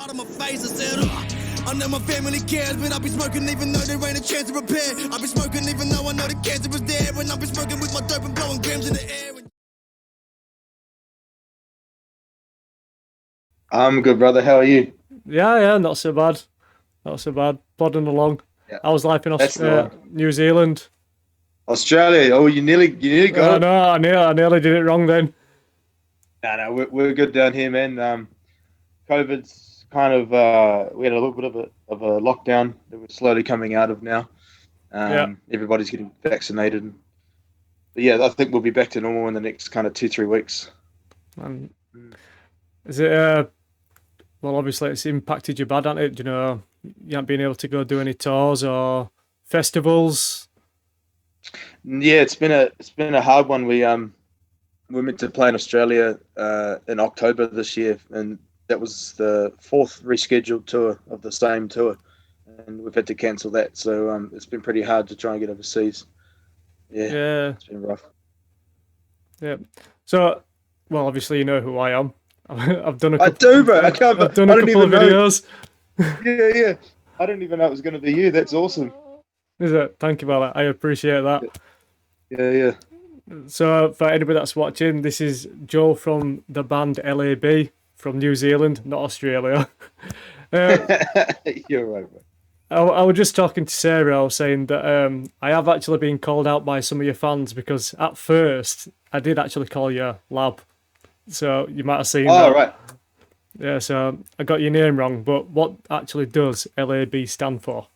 out of my face. I said, I know my family cares, but I'll be smoking even though there ain't a chance to repair. I'll be smoking even though I know the cancer is there. And I'll be smoking with my dope and blowing grams in the air. I'm good, brother. How are you? Yeah, not so bad. Not so bad. Plodding along. Yeah. I was life in That's the one. New Zealand. Australia. Oh, you nearly got it. No, I nearly did it wrong then. No, we're good down here, man. COVID's kind of we had a little bit of a lockdown that we're slowly coming out of now. Everybody's getting vaccinated. But yeah, I think we'll be back to normal in the next kind of 2-3 weeks. Is it? Well, obviously it's impacted you bad, hasn't it? You know, you haven't been able to go do any tours or festivals. Yeah, it's been a hard one. We're meant to play in Australia in October this year, and that was the 4th rescheduled tour of the same tour, and we've had to cancel that. So it's been pretty hard to try and get overseas. Yeah, it's been rough. Yeah. So, well, obviously you know who I am. I've done a I couple, do, bro. I've done a couple of videos. Yeah. I didn't even know it was going to be you. That's awesome. Is it? Thank you, Bella. I appreciate that. Yeah. So, for anybody that's watching, this is Joel from the band L.A.B. from New Zealand, not Australia. You're right, bro. I was just talking to Sarah. I was saying that I have actually been called out by some of your fans because at first I did actually call you L.A.B. So you might have seen that. Oh, right. Yeah, so I got your name wrong, but what actually does L.A.B. stand for?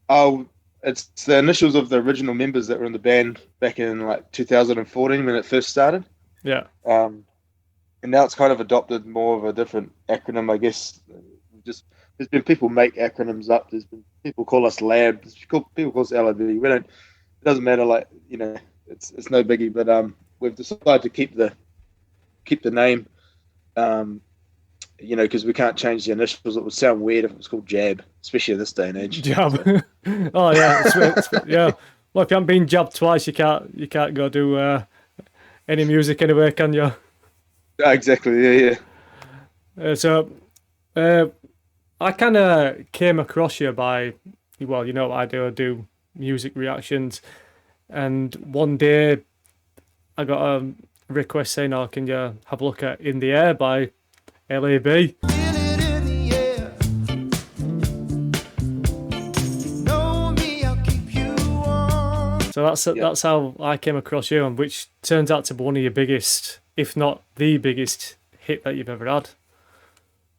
Oh, it's the initials of the original members that were in the band back in like 2014 when it first started. Yeah. And now it's kind of adopted more of a different acronym, I guess. There's been people make acronyms up. There's been people call us L.A.B. People call us L.A.B. It doesn't matter. Like, you know, it's no biggie. But we've decided to keep the name. You know, because we can't change the initials. It would sound weird if it was called Jab, especially in this day and age. Jab. So. Oh yeah, yeah. Well, if you haven't been jabbed twice, you can't go do any music anywhere, can you? Exactly. Yeah. So, I kind of came across you by, well, you know what I do. I do music reactions, and one day I got a request saying, "Oh, can you have a look at In the Air by L.A.B." So that's how I came across you, and which turns out to be one of your biggest, if not the biggest, hit that you've ever had.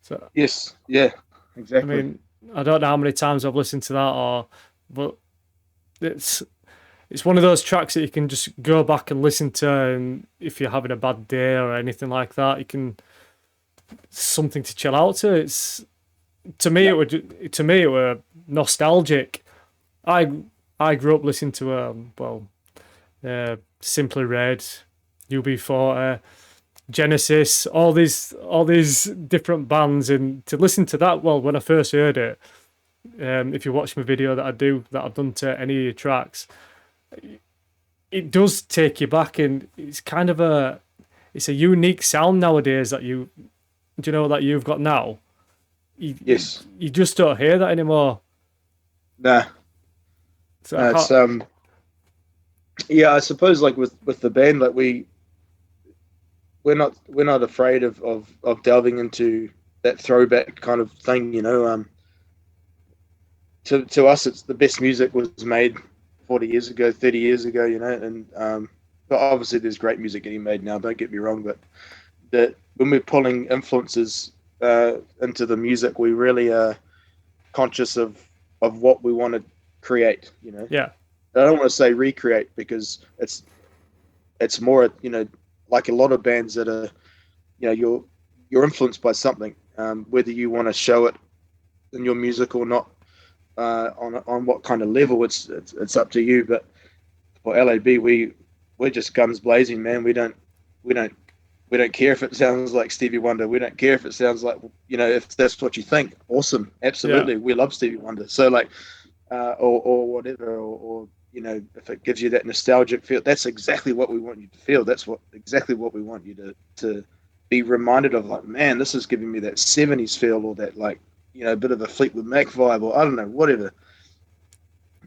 So yes, yeah, exactly. I mean, I don't know how many times I've listened to that, but it's one of those tracks that you can just go back and listen to, and if you're having a bad day or anything like that, you can something to chill out to. It were nostalgic. I grew up listening to Simply Red, UB40, Genesis, all these different bands, and to listen to that, well, when I first heard it, if you watch my video that I've done to any of your tracks, it does take you back, and it's kind of it's a unique sound nowadays that you've got now. Yes. You just don't hear that anymore. Nah. So it's I suppose like with the band, like we're not afraid of delving into that throwback kind of thing, you know. To us, it's the best music was made 40 years ago, 30 years ago, you know, and but obviously there's great music getting made now, don't get me wrong, but that when we're pulling influences into the music, we really are conscious of what we want to create, you know. Yeah. I don't want to say recreate, because it's more, you know, like a lot of bands that are, you know, you're influenced by something, whether you want to show it in your music or not, on what kind of level, it's up to you. But for L.A.B, we're just guns blazing, man. We don't care if it sounds like Stevie Wonder. We don't care if it sounds like, you know, if that's what you think. Awesome, absolutely. Yeah. We love Stevie Wonder. So like, or whatever, or you know, if it gives you that nostalgic feel, that's exactly what we want you to feel. That's exactly what we want you to be reminded of, like, man, this is giving me that 70s feel, or that, like, a bit of a Fleetwood Mac vibe, or I don't know, whatever.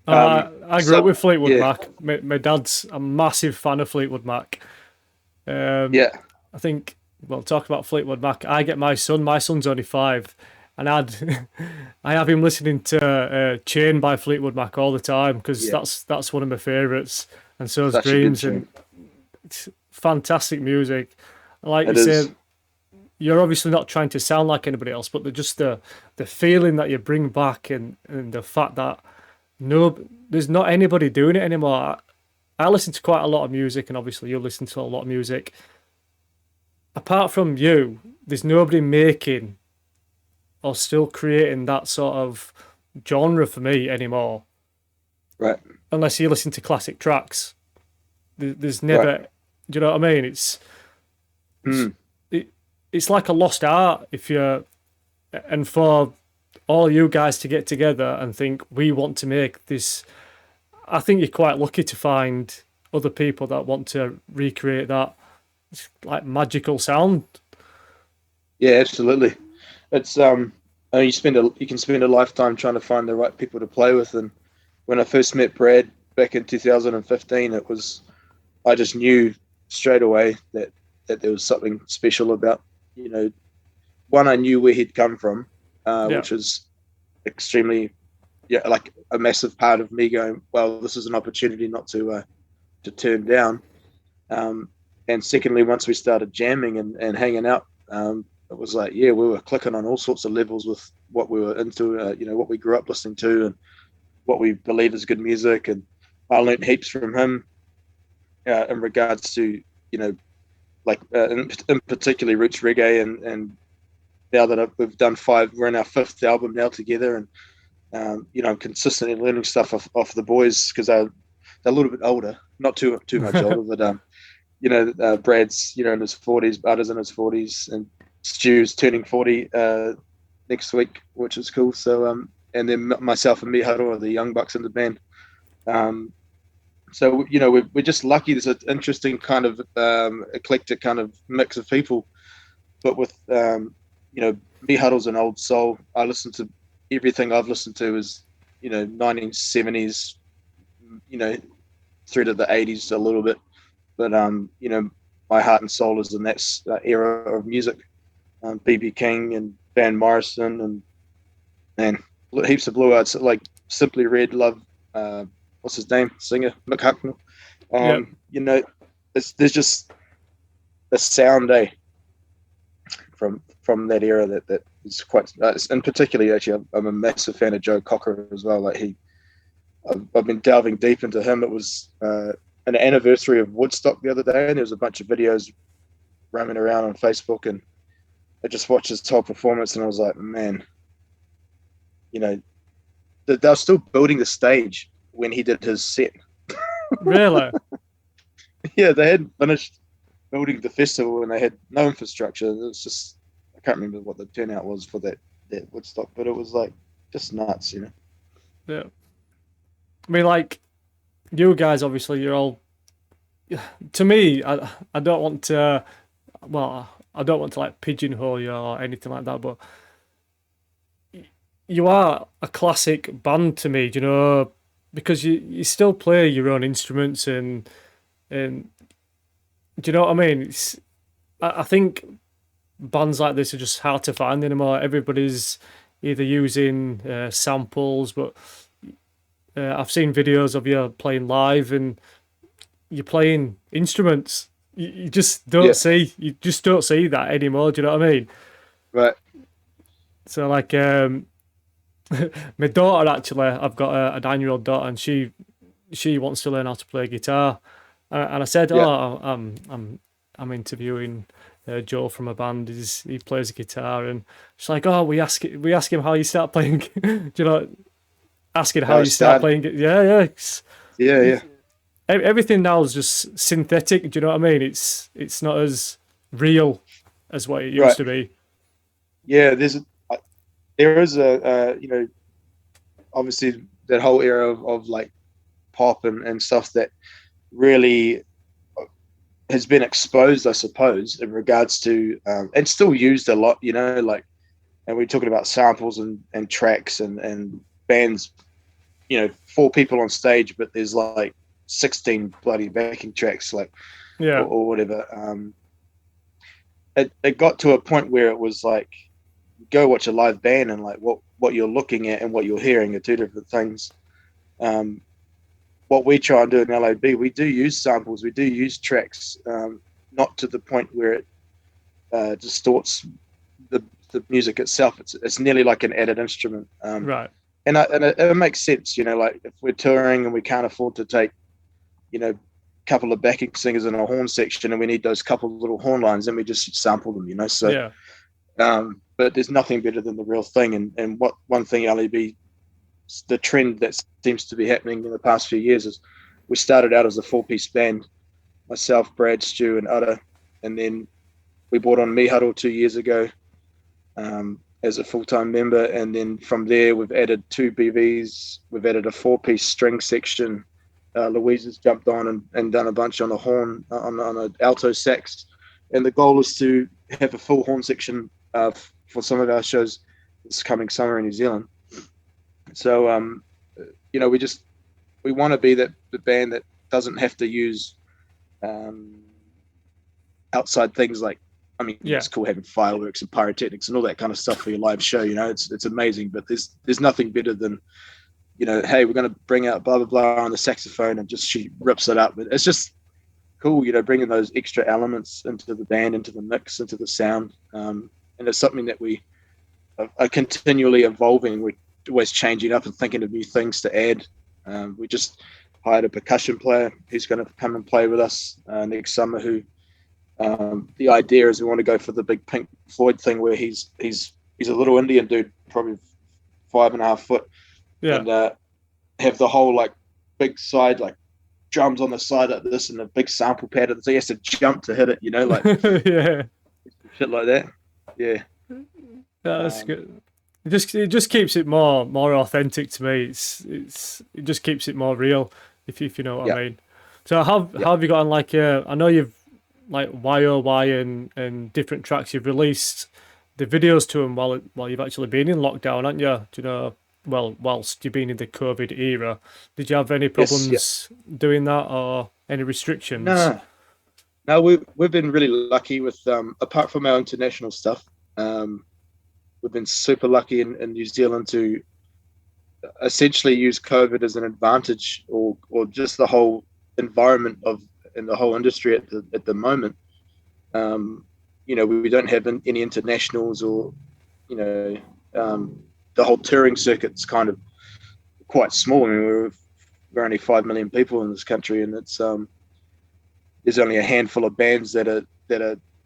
I grew up So with Fleetwood yeah, Mac. My dad's a massive fan of Fleetwood Mac. Um, yeah, I think, well, talk about Fleetwood Mac. I get my son. My son's only 5, and I have him listening to "Chain" by Fleetwood Mac all the time because yeah, that's one of my favorites. And so's such a good "Dreams," tune. and it's fantastic music. Like you It say, is. you're obviously not trying to sound like anybody else, but just the feeling that you bring back, and the fact that no, there's not anybody doing it anymore. I listen to quite a lot of music, and obviously you listen to a lot of music. Apart from you, there's nobody making or still creating that sort of genre for me anymore. Right, Unless you listen to classic tracks, there's right. never. Do you know what I mean? It's Mm, it's like a lost art if you're, and for all you guys to get together and think we want to make this. I think you're quite lucky to find other people that want to recreate that like magical sound. yeah, absolutely. It's I mean, you can spend a lifetime trying to find the right people to play with. And when I first met Brad back in 2015, it was, I just knew straight away that there was something special about, one, I knew where he'd come from, Yeah. which was extremely, yeah, like a massive part of me going, well, this is an opportunity not to turn down. Um, and secondly, once we started jamming and hanging out, it was like, yeah, we were clicking on all sorts of levels with what we were into, what we grew up listening to, and what we believe is good music. And I learned heaps from him in regards to, like in particularly roots reggae. And now that we've done 5, we're in our 5th album now together. And I'm consistently learning stuff off the boys because they're a little bit older, not too much older, but Brad's in his 40s, Butters in his 40s, and Stu's turning 40 next week, which is cool. So and then myself and Meat Huddle are the young bucks in the band. So we're just lucky. There's an interesting kind of eclectic kind of mix of people, but with Meat Huddle's an old soul. I listen to everything I've listened to is 1970s, through to the 80s a little bit. But my heart and soul is in that era of music. BB King and Van Morrison and heaps of blue arts like Simply Red. Love what's his name, singer Mick Hucknall. Yeah. There's just a sound from that era that is quite. And particularly, actually, I'm a massive fan of Joe Cocker as well. Like I've been delving deep into him. It was an anniversary of Woodstock the other day, and there was a bunch of videos roaming around on Facebook, and I just watched his whole performance, and I was like, man, they're still building the stage when he did his set. Really? Yeah, they hadn't finished building the festival, and they had no infrastructure. It was just, I can't remember what the turnout was for that Woodstock, but it was like just nuts. Yeah. I mean, like, you guys, obviously, you're all. To me, I don't want to. Well, I don't want to like pigeonhole you or anything like that, but you are a classic band to me. Because you still play your own instruments and do you know what I mean? I think bands like this are just hard to find anymore. Everybody's either using samples, but I've seen videos of you playing live and you're playing instruments. You just Yeah, don't see that anymore. Do you know what I mean? right. So like my daughter actually, I've got a 9-year-old daughter, and she wants to learn how to play guitar, and I said, Yeah, oh, I'm interviewing Joel from a band. He plays guitar, and she's like, oh, we ask him how you start playing. Do you know? Asking how how it you start started. playing. Yeah, yeah. Yeah, yeah, Everything now is just synthetic. Do you know what I mean? It's not as real as what it used right. to be. Yeah, there is obviously that whole era of like pop and stuff that really has been exposed, I suppose, in regards to and still used a lot. Like, and we're talking about samples and tracks and bands. 4 people on stage, but there's like 16 bloody backing tracks, like Yeah. or whatever. It got to a point where it was like, go watch a live band, and like what you're looking at and what you're hearing are two different things. What we try and do in L.A.B, we do use samples, we do use tracks, not to the point where it distorts the music itself. It's nearly like an added instrument. Right. And it makes sense, like if we're touring and we can't afford to take, a couple of backing singers in a horn section, and we need those couple of little horn lines, then we just sample them. So Yeah. but there's nothing better than the real thing. And what one thing L.A.B, the trend that seems to be happening in the past few years is, we started out as a 4-piece band, myself, Brad, Stu, and Utter, and then we brought on Me Huddle 2 years ago as a full-time member, and then from there we've added 2 BVs, we've added a 4-piece string section. Louise has jumped on and done a bunch on the horn, on an alto sax, and the goal is to have a full horn section for some of our shows this coming summer in New Zealand. So we want to be the band that doesn't have to use outside things like, it's cool having fireworks and pyrotechnics and all that kind of stuff for your live show. It's amazing, but there's nothing better than, hey, we're going to bring out blah blah blah on the saxophone, and just she rips it up. But it's just cool, bringing those extra elements into the band, into the mix, into the sound, and it's something that we are continually evolving. We're always changing up and thinking of new things to add. We just hired a percussion player who's going to come and play with us next summer, who the idea is we want to go for the big Pink Floyd thing, where he's a little Indian dude, probably 5.5 foot, and have the whole like big side, like drums on the side like this, and a big sample pad, so he has to jump to hit it, like Yeah. shit like that. Yeah, That's good. It just keeps it more authentic to me. It just keeps it more real, if you know what I mean. So how have you got on, like I know you've like YOY and different tracks you've released the videos to them while you've actually been in lockdown, haven't you? Do you know? Well, whilst you've been in the COVID era, did you have any problems doing that, or any restrictions? No, we've been really lucky with apart from our international stuff. We've been super lucky in New Zealand to essentially use COVID as an advantage, or just the whole environment in the whole industry at the moment. We don't have any internationals, or the whole touring circuit's kind of quite small. We're only 5 million people in this country, and it's there's only a handful of bands that are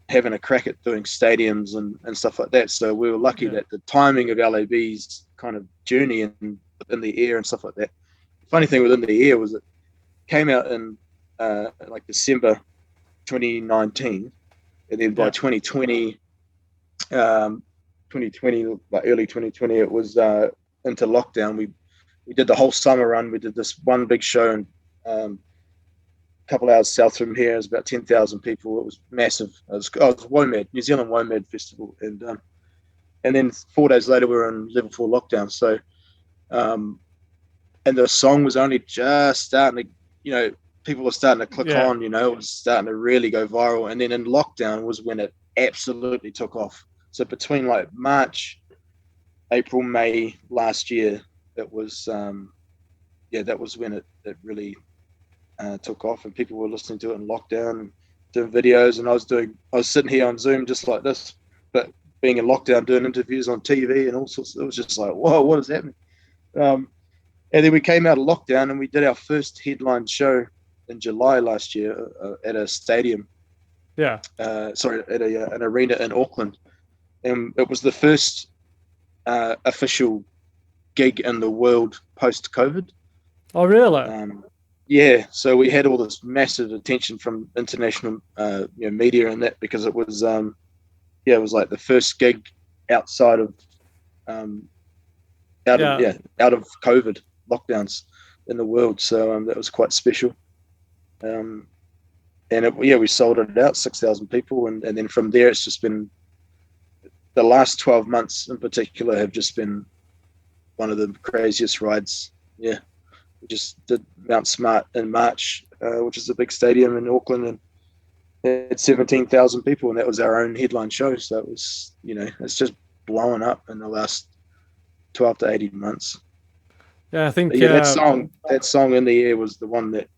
having a crack at doing stadiums and stuff like that. So we were lucky that the timing of L.A.B's kind of journey in the air and stuff like that. The funny thing within the air was it came out in like December 2019, and then by 2020, like early 2020, it was into lockdown. We did the whole summer run. We did this one big show in a couple hours south from here. It was about 10,000 people. It was massive. It was WOMAD, New Zealand WOMAD Festival, and then 4 days later we were in level 4 lockdown. So and the song was only just starting to, people were starting to click on, it was starting to really go viral. And then in lockdown was when it absolutely took off. So between like March, April, May last year, it was that was when it really took off, and people were listening to it in lockdown and doing videos. And I was sitting here on Zoom just like this, but being in lockdown, doing interviews on TV and all sorts. It was just like, whoa, what is happening? And then we came out of lockdown and we did our first headline show in July last year at a stadium. At an arena in Auckland. And it was the first official gig in the world post-COVID. Oh, really? So we had all this massive attention from international media and that, because it was it was like the first gig outside of out of COVID lockdowns in the world. So that was quite special. and we sold it out 6,000 people, and then from there it's just been the last 12 months in particular have just been one of the craziest rides. Yeah, we just did Mount Smart in March, which is a big stadium in Auckland, and had 17,000 people, and that was our own headline show. So it was, it's just blowing up in the last 12 to 18 months. Yeah, I think But yeah, that song In the Air was the one that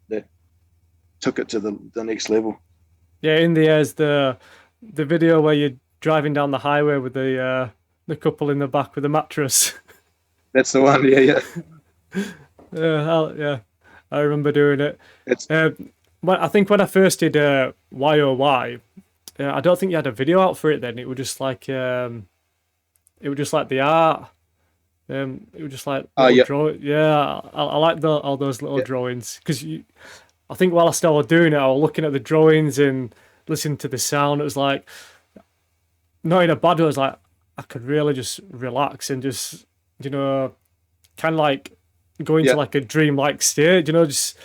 took it to the next level. Yeah, In the Air's the video where you're driving down the highway with the couple in the back with a mattress. That's the one. Yeah. Yeah, I remember doing it. It's I think when I first did YOY, I don't think you had a video out for it then. It was just like the art. It was just like drawing. Yeah, I like all those little drawings because I think while I started doing it, I was looking at the drawings and listening to the sound. It was like, not in a bad way. It was like I could really just relax and just kind of like go into like a dreamlike state. Just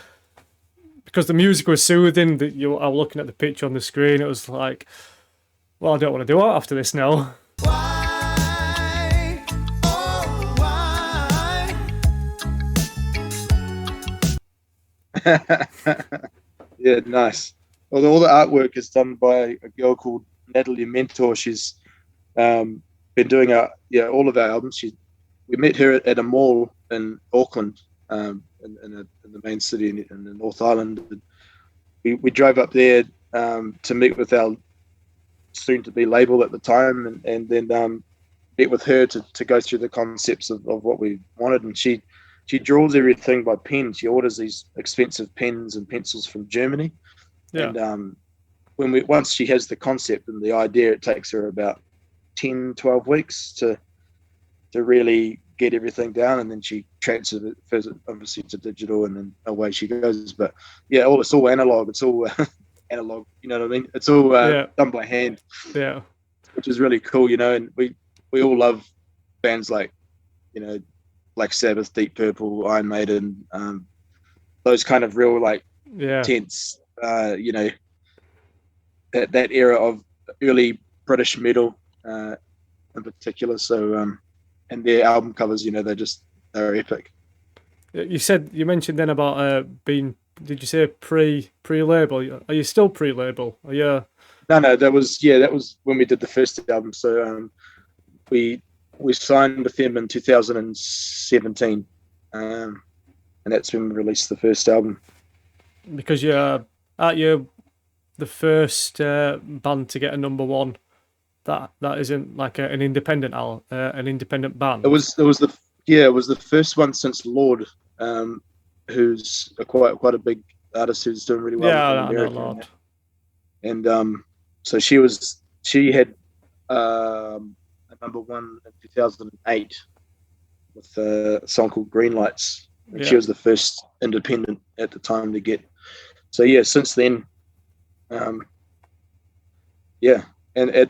because the music was soothing. That I was looking at the picture on the screen. It was like, well, I don't want to do it after this now. Yeah, nice. Although all the artwork is done by a girl called Natalie Mentor. She's been doing all of our albums. We met her at a mall in Auckland, in the main city in the North Island. We drove up there to meet with our soon-to-be label at the time, and then met with her to go through the concepts of what we wanted. And she draws everything by pen. She orders these expensive pens and pencils from Germany. Yeah. And once she has the concept and the idea, it takes her about 10, 12 weeks to really get everything down, and then she transfers it obviously to digital, and then away she goes. But yeah, it's all analog. It's all analog. You know what I mean? It's all done by hand. Yeah, which is really cool. And we all love bands like Black Sabbath, Deep Purple, Iron Maiden, those kind of real tense, that era of early British metal in particular. So, and their album covers, they're epic. You mentioned then about being. Did you say pre-label? Are you still pre-label? Are you? No, that was when we did the first album. So we signed with them in 2017, and that's when we released the first album. Because you're the first band to get a number one. That isn't like an independent band. It was the first one since Lord, who's quite a big artist who's doing really well. Yeah, I know Lord. And so she had a number one in 2008 with a song called Green Lights. And she was the first independent at the time to get. So yeah, since then,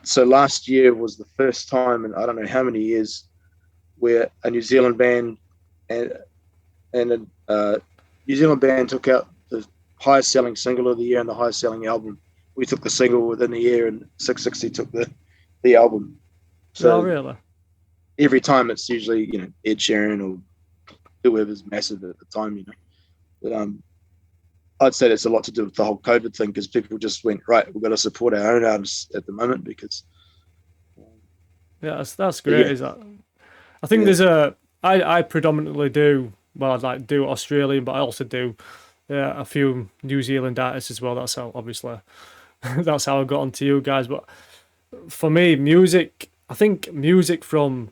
so last year was the first time in I don't know how many years where a New Zealand band and a New Zealand band took out the highest selling single of the year and the highest selling album. We took the single within the year, and 660 took the album. So really? Every time it's usually Ed Sheeran or whoever's massive at the time, But I'd say that's a lot to do with the whole COVID thing, because people just went, right, we've got to support our own artists at the moment because. That's great. Is that? I think there's I predominantly do. Well, I do Australian, but I also do a few New Zealand artists as well. That's how obviously that's how I got onto you guys. But for me, music. I think music from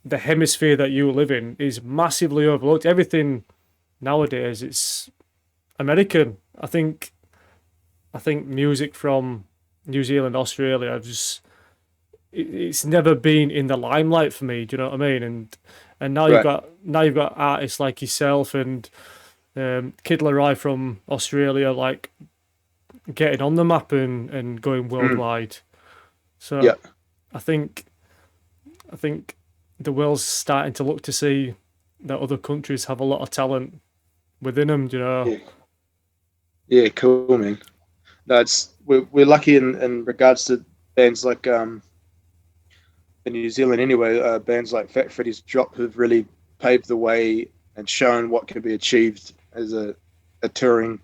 the hemisphere that you live in is massively overlooked. Everything nowadays, it's American. I think music from New Zealand, Australia, it's never been in the limelight for me. Do you know what I mean? And now you've got artists like yourself and Kid Laroi from Australia, like getting on the map and going worldwide. So I think the world's starting to look to see that other countries have a lot of talent within them. Do you know? Yeah, cool, man. No, we're lucky in regards to bands like in New Zealand anyway. Bands like Fat Freddy's Drop have really paved the way and shown what can be achieved as a touring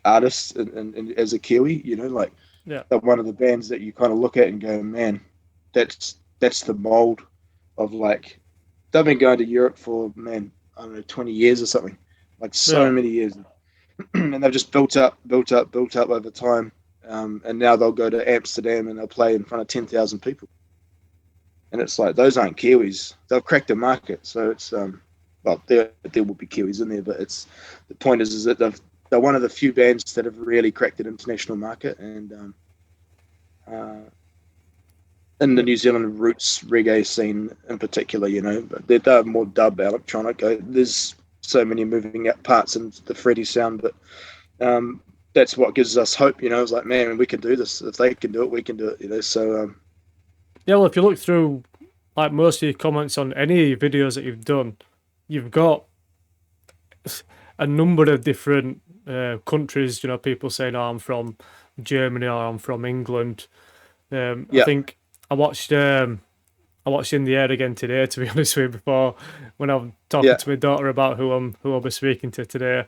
artist and as a Kiwi. You know, like Yeah. they're one of the bands that you kind of look at and go, man, that's the mold of like they've been going to Europe for, man, I don't know, 20 years or something, like so Yeah. many years. And they've just built up over time. And now they'll go to Amsterdam and they'll play in front of 10,000 people. And it's like, those aren't Kiwis. They've cracked the market. So it's, well, there will be Kiwis in there, but it's, the point is that they're one of the few bands that have really cracked the international market. And in the New Zealand roots reggae scene in particular, you know, but they're more dub electronic. There's so many moving parts in the Freddie sound, but that's what gives us hope, you know. It's like, man, we can do this. If they can do it, we can do it, you know. So Yeah, well, if you look through like most of your comments on any videos that you've done, you've got a number of different countries. You know, people saying, "Oh, I'm from Germany," or "I'm from England." I yeah, think I watched In the Air again today. To be honest with you, before when I'm talking yeah, to my daughter about who I'll be speaking to today,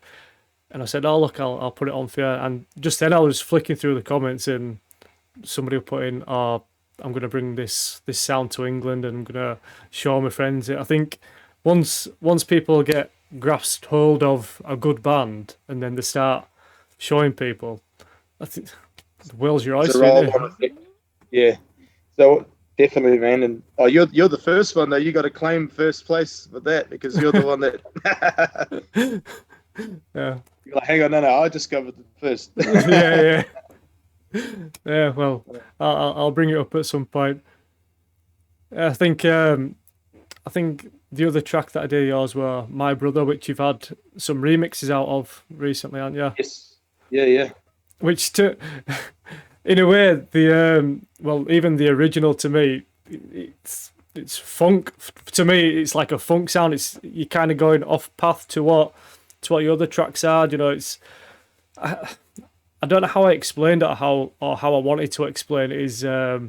and I said, "Oh, look, I'll put it on for you." And just then I was flicking through the comments and somebody put in, "Oh, I'm gonna bring this sound to England and I'm gonna show my friends it." I think once people get grasped hold of a good band and then they start showing people, I think the world's your it's a oyster, roll isn't on effect. Yeah, so definitely, man. And oh, you're the first one though. You got to claim first place with that because you're the one that. it? Yeah, You're like, hang on, no, I discovered it first. yeah, yeah. Well, I'll bring it up at some point. I think the other track that I did yours were My Brother, which you've had some remixes out of recently, haven't you? Yes. Yeah, yeah. Which to in a way well, even the original to me, it's funk. To me, it's like a funk sound. It's you're kind of going off path to what your other tracks are. You know, it's I don't know how I explained it or how I wanted to explain it. Is like,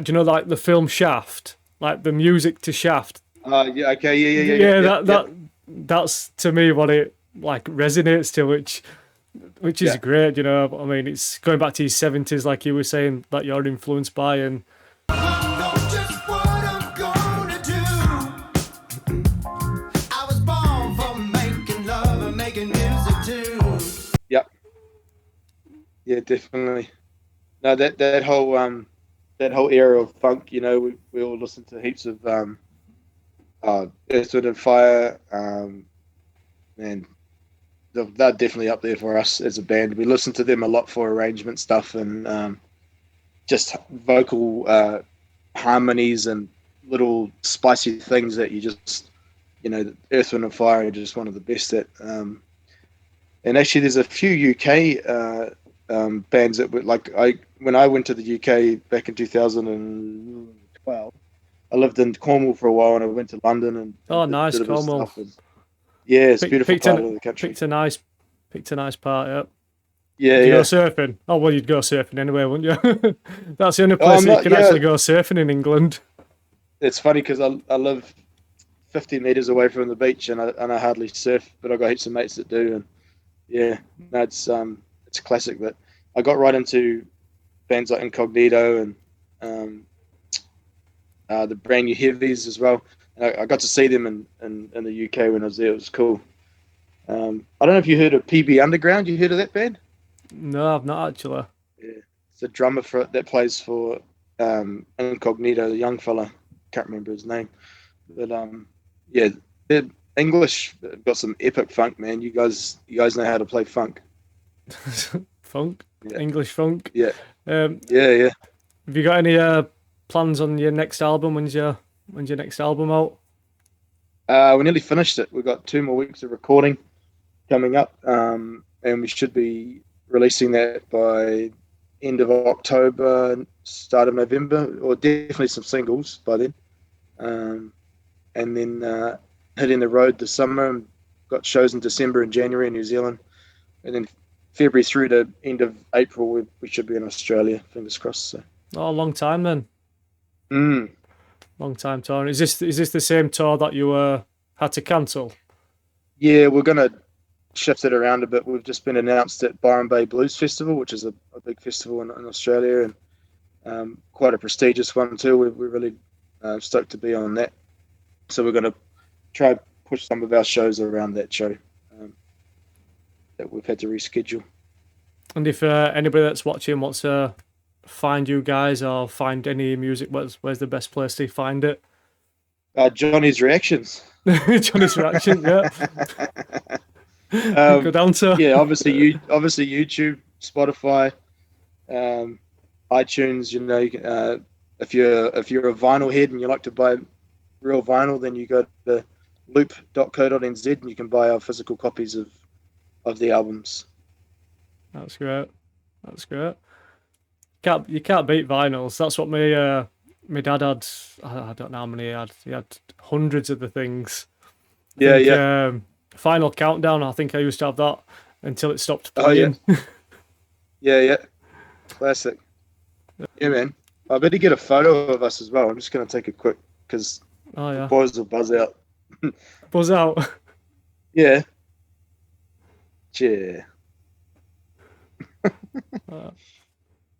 do you know, like the film Shaft, like the music to Shaft. Yeah. Okay. Yeah. Yeah. Yeah. Yeah, Yeah. Yeah. that's to me what it like resonates to, which is Yeah. great. You know, I mean, it's going back to his 70s, like you were saying, that you're influenced by, and Know just what I'm gonna do. I was born for making love and making music too. Yeah. Yeah. Definitely. No, that whole era of funk. You know, we all listened to heaps of Earth, Wind and Fire. And they're definitely up there for us as a band. We listen to them a lot for arrangement stuff and just vocal harmonies and little spicy things that you just, you know, Earth, Wind and Fire are just one of the best at. And actually, there's a few UK bands that were like when I went to the UK back in 2012. I lived in Cornwall for a while, and I went to London and oh, nice, did a bit of Cornwall. stuff. And, yeah, it's a beautiful part of the country. Picked a nice part. Yeah. Yeah, Did you go yeah. surfing? Oh well, you'd go surfing anyway, wouldn't you? That's the only Oh, place I'm that you not. can Yeah, actually go surfing in England. it's funny because I live 50 meters away from the beach, and I hardly surf, but I got heaps of mates that do, and yeah, no, it's classic. But I got right into bands like Incognito and the brand new Heavies as well. And I got to see them in the UK when I was there. It was cool. I don't know if you heard of PB Underground. You heard of that band? No, I've not actually. Yeah, it's a drummer for that plays for Incognito, the young fella. Can't remember his name, but yeah, they're English. They've got some epic funk, man. You guys know how to play funk. Funk, Yeah, English funk. yeah, Um, yeah. have you got any plans on your next album? When's your next album out? We nearly finished it. We've got 2 more weeks of recording coming up, and we should be releasing that by end of October, start of November, or definitely some singles by then. And then hitting the road this summer. Got shows in December and January in New Zealand, and then February through to end of April, we should be in Australia. Fingers crossed. So. Oh, a long time then. Mm. Long time touring. Is this the same tour that you had to cancel? Yeah, we're gonna shift it around a bit. We've just been announced at Byron Bay Blues Festival, which is a big festival in Australia, and quite a prestigious one too. We're really stoked to be on that. So we're gonna try push some of our shows around that show that we've had to reschedule. And if anybody that's watching wants to find you guys or find any music, where's the best place to find it? Johnny's Reactions. Johnny's Reactions, yeah. Good answer. Yeah, obviously YouTube, Spotify, iTunes. You know, if you're a vinyl head and you like to buy real vinyl, then you go to loop.co.nz and you can buy our physical copies of the albums. That's great. That's great. You can't beat vinyls. That's what my dad had. I don't know how many he had. He had hundreds of the things. Yeah. Final Countdown. I think I used to have that until it stopped playing. Oh, yeah. Classic. Yeah, man. I better get a photo of us as well. I'm just gonna take a quick because the boys will buzz out. Buzz out. Yeah. Yeah.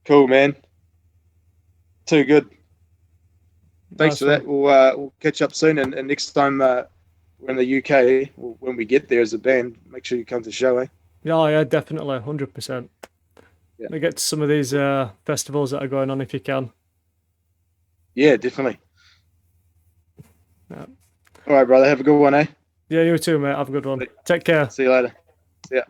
Cool, man. Too good. Thanks for that. We'll catch up soon, and next time we're in the UK, when we get there as a band, make sure you come to the show, eh? Yeah, definitely, 100%. Yeah. Get to some of these festivals that are going on if you can. Yeah, definitely. Yeah. All right, brother. Have a good one, eh? Yeah, you too, mate. Have a good one. Take care. See you later. See ya.